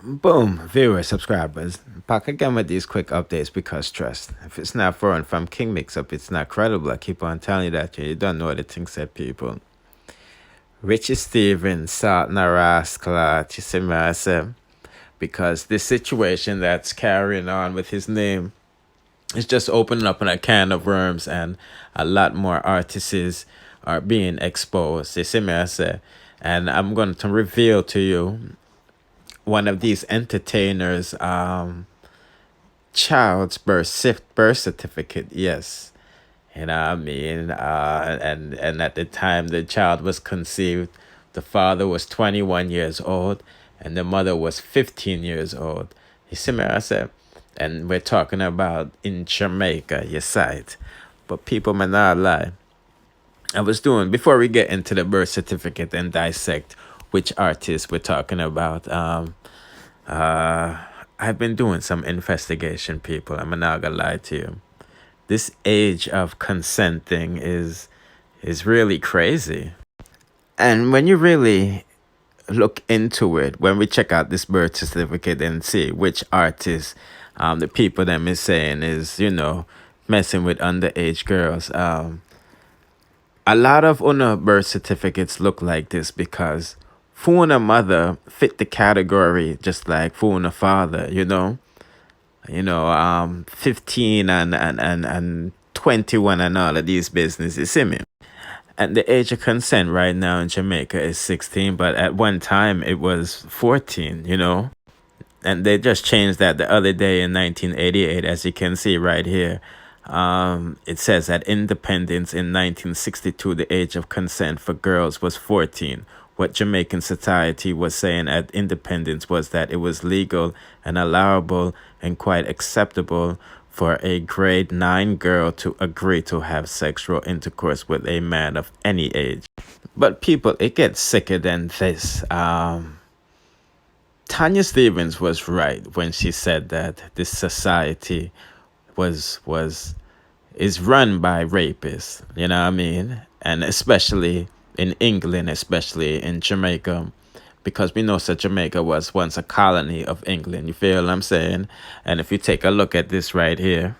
Boom, viewers, subscribers. Back again with these quick updates because trust. If it's not foreign from King Mix Up, it's not credible. I keep on telling you that you don't know the things said, people. Richie Stevens, Salt Rascal, Chisimasa, because this situation that's carrying on with his name is just opening up a can of worms, and a lot more artists are being exposed. Chisimasa. And I'm going to reveal to you one of these entertainers child's birth certificate. Yes, you know what I mean. And at the time the child was conceived, the father was 21 years old and the mother was 15 years old. You see me, I said. And we're talking about in Jamaica, your side. But people may not lie. I was doing, before we get into the birth certificate and dissect which artist we're talking about, uh, I've been doing some investigation, people. I'm not gonna lie to you. This age of consent thing is really crazy. And when you really look into it, when we check out this birth certificate and see which artist the people them is saying is, messing with underage girls, a lot of una birth certificates look like this because Funa mother fit the category just like Funa father, 15 and 21 and all of these businesses, see me? And the age of consent right now in Jamaica is 16, but at one time it was 14. And they just changed that the other day in 1988, as you can see right here. It says at independence in 1962, the age of consent for girls was 14. What Jamaican society was saying at independence was that it was legal and allowable and quite acceptable for a grade 9 girl to agree to have sexual intercourse with a man of any age. But people, it gets sicker than this. Tanya Stevens was right when she said that this society was is run by rapists, you know what I mean? And especially in England, especially in Jamaica, because we know that Jamaica was once a colony of England, you feel what I'm saying? And if you take a look at this right here,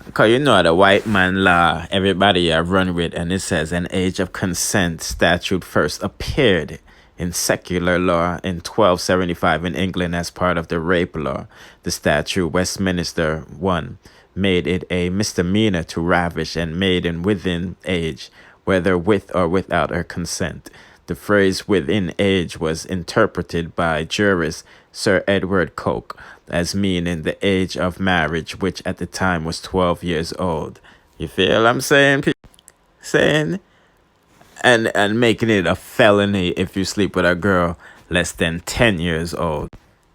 because the white man law, everybody have run with, and it says an age of consent statute first appeared in secular law in 1275 in England as part of the rape law. The statute, Westminster 1, made it a misdemeanor to ravish a maiden within age, whether with or without her consent. The phrase within age was interpreted by jurist Sir Edward Coke as meaning the age of marriage, which at the time was 12 years old. You feel I'm saying? Saying? And making it a felony if you sleep with a girl less than 10 years old.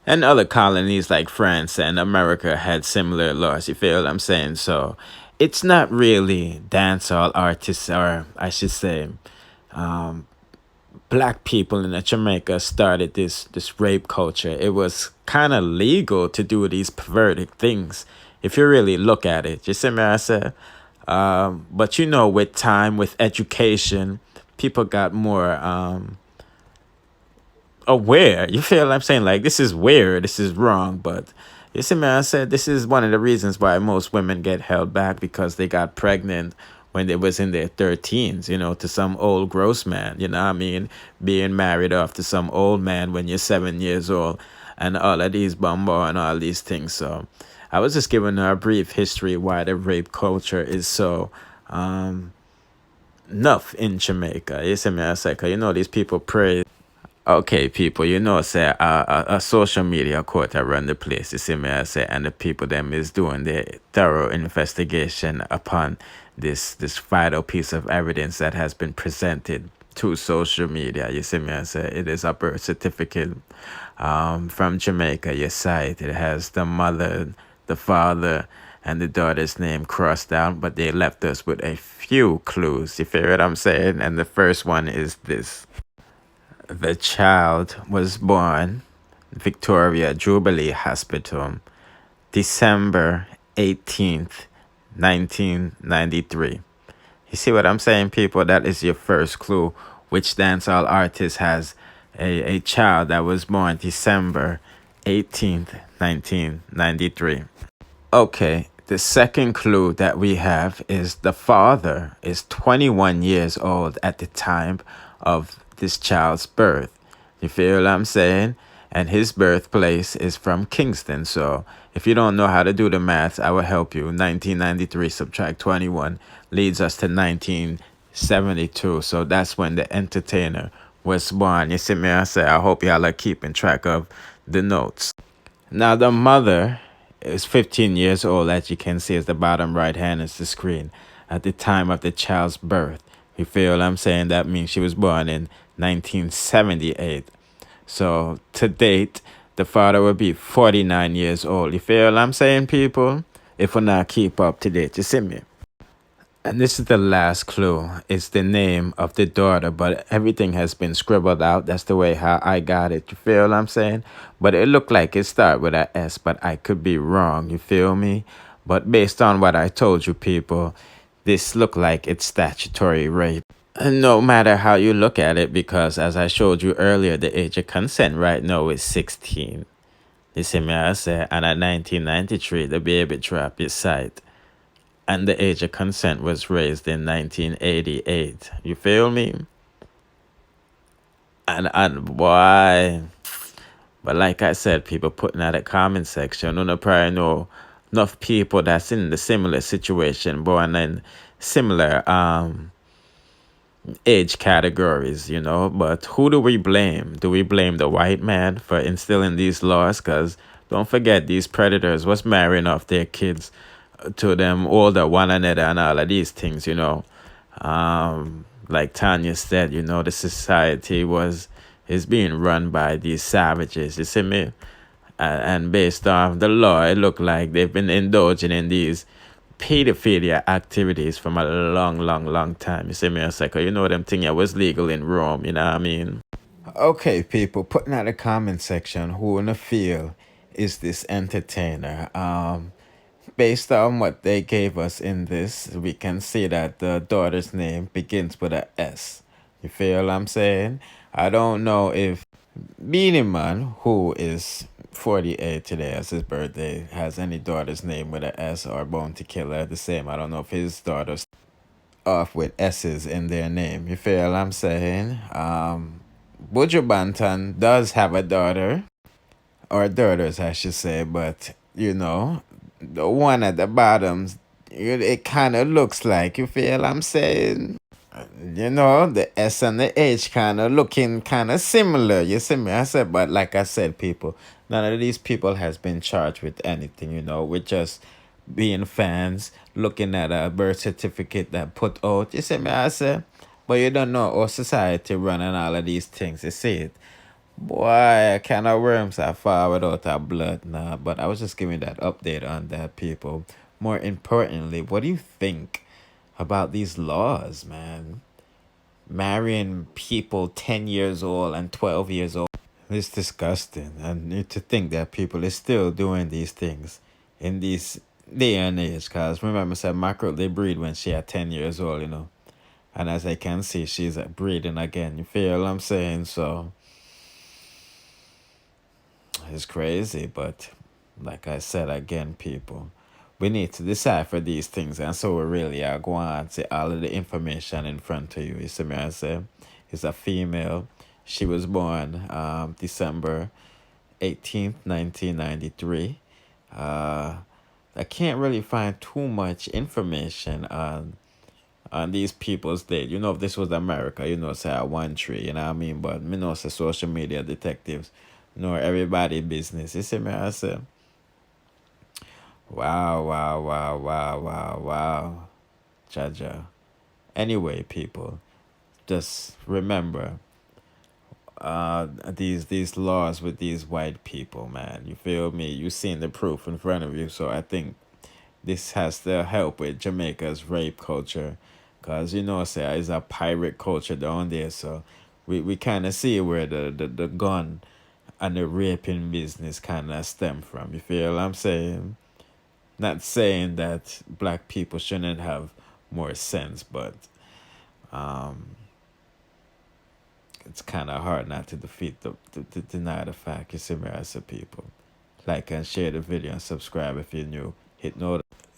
And other colonies like France and America had similar laws. You feel what I'm saying? So it's not really dancehall artists, or I should say, black people in Jamaica started this rape culture. It was kind of legal to do these perverted things if you really look at it. You see me, I said? But with time, with education, people got more aware. You feel what I'm saying? Like, this is weird, this is wrong, but you see me, I said this is one of the reasons why most women get held back, because they got pregnant when they was in their 13s, to some old gross man, you know what I mean? Being married off to some old man when you're 7 years old, and all of these bumbo and all these things. So I was just giving her a brief history why the rape culture is so enough in Jamaica. You see me, I said, 'cause these people pray. Okay, people, say a social media court around the place, you see me, I say, and the people them is doing their thorough investigation upon this vital piece of evidence that has been presented to social media. You see me, I say, it is a birth certificate from Jamaica, your site. It has the mother, the father, and the daughter's name crossed out, but they left us with a few clues. You feel what I'm saying? And the first one is this. The child was born Victoria Jubilee Hospital, December 18th, 1993. You see what I'm saying, people? That is your first clue. Which dancehall artist has a child that was born December 18th, 1993. Okay, the second clue that we have is the father is 21 years old at the time of this child's birth. You feel what I'm saying? And his birthplace is from Kingston. So if you don't know how to do the maths, I will help you. 1993 subtract 21 leads us to 1972. So that's when the entertainer was born. You see me? I say, I hope y'all are keeping track of the notes. Now, the mother is 15 years old, as you can see, as the bottom right hand is the screen, at the time of the child's birth. You feel what I'm saying? That means she was born in 1978. So, to date, the father will be 49 years old. You feel what I'm saying, people? If we not keep up to date, you see me? And this is the last clue. It's the name of the daughter, but everything has been scribbled out. That's the way how I got it. You feel what I'm saying? But it looked like it started with a S, but I could be wrong. You feel me? But based on what I told you people, this looked like it's statutory rape. And no matter how you look at it, because as I showed you earlier, the age of consent right now is 16. You see me, I say, and at 1993, the baby drop is sight and the age of consent was raised in 1988. You feel me? And why? But like I said, people putting out a comment section, you know, probably know enough people that's in the similar situation, born in similar age categories, you know. But who do we blame? Do we blame the white man for instilling these laws? Because don't forget, these predators was marrying off their kids to them older one another and all of these things, you know. Like Tanya said, you know, the society is being run by these savages, you see me? And based on the law, it looked like they've been indulging in these pedophilia activities from a long, long, long time. You see me? It's like, you know, them thing was legal in Rome, you know what I mean? Okay, people, putting out a comment section, who in the field is this entertainer? Based on what they gave us in this, we can see that the daughter's name begins with a S. You feel what I'm saying? I don't know if Beanie Man, who is 48 today as his birthday, has any daughter's name with a S or Bounty Killer the same. I don't know if his daughters off with S's in their name. You feel what I'm saying? Buju Banton does have a daughter, or daughters, I should say, but you know, the one at the bottom, it kind of looks like, you feel I'm saying? You know, the S and the H kind of looking kind of similar. You see me? I said, but like I said, people, none of these people has been charged with anything, you know, with just being fans, looking at a birth certificate that put out. You see me? I said, but you don't know our society running all of these things. You see it? Boy, kind of worms are far without our blood now. But I was just giving that update on that, people. More importantly, what do you think about these laws, man? Marrying people 10 years old and 12 years old. It's disgusting. And need to think that people is still doing these things in this day and age. Because remember, I said mackerel, they breed when she at 10 years old, you know. And as I can see, she's breeding again. You feel what I'm saying? So it's crazy, but like I said again, people, we need to decipher these things, and so we really are going to see all of the information in front of you. You see me? I say, it's a female. She was born December 18th, 1993. I can't really find too much information on these people's date. You know, if this was America, you know, say a one tree, you know what I mean? But me know say social media detectives know everybody business. You see me? I say, wow, wow, wow, wow, wow, wow. Jaja. Anyway, people, just remember these laws with these white people, man. You feel me? You seen the proof in front of you, so I think this has to help with Jamaica's rape culture. Because, you know, say, it's a pirate culture down there. So we kind of see where the gun and the raping business kind of stem from. You feel what I'm saying? Not saying that black people shouldn't have more sense, but it's kind of hard not to defeat to deny the fact. You see me, as a people. Like and share the video and subscribe if you're new. Hit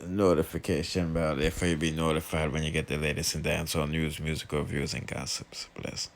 notification bell if you be notified when you get the latest in dancehall news, musical reviews, and gossips. Bless.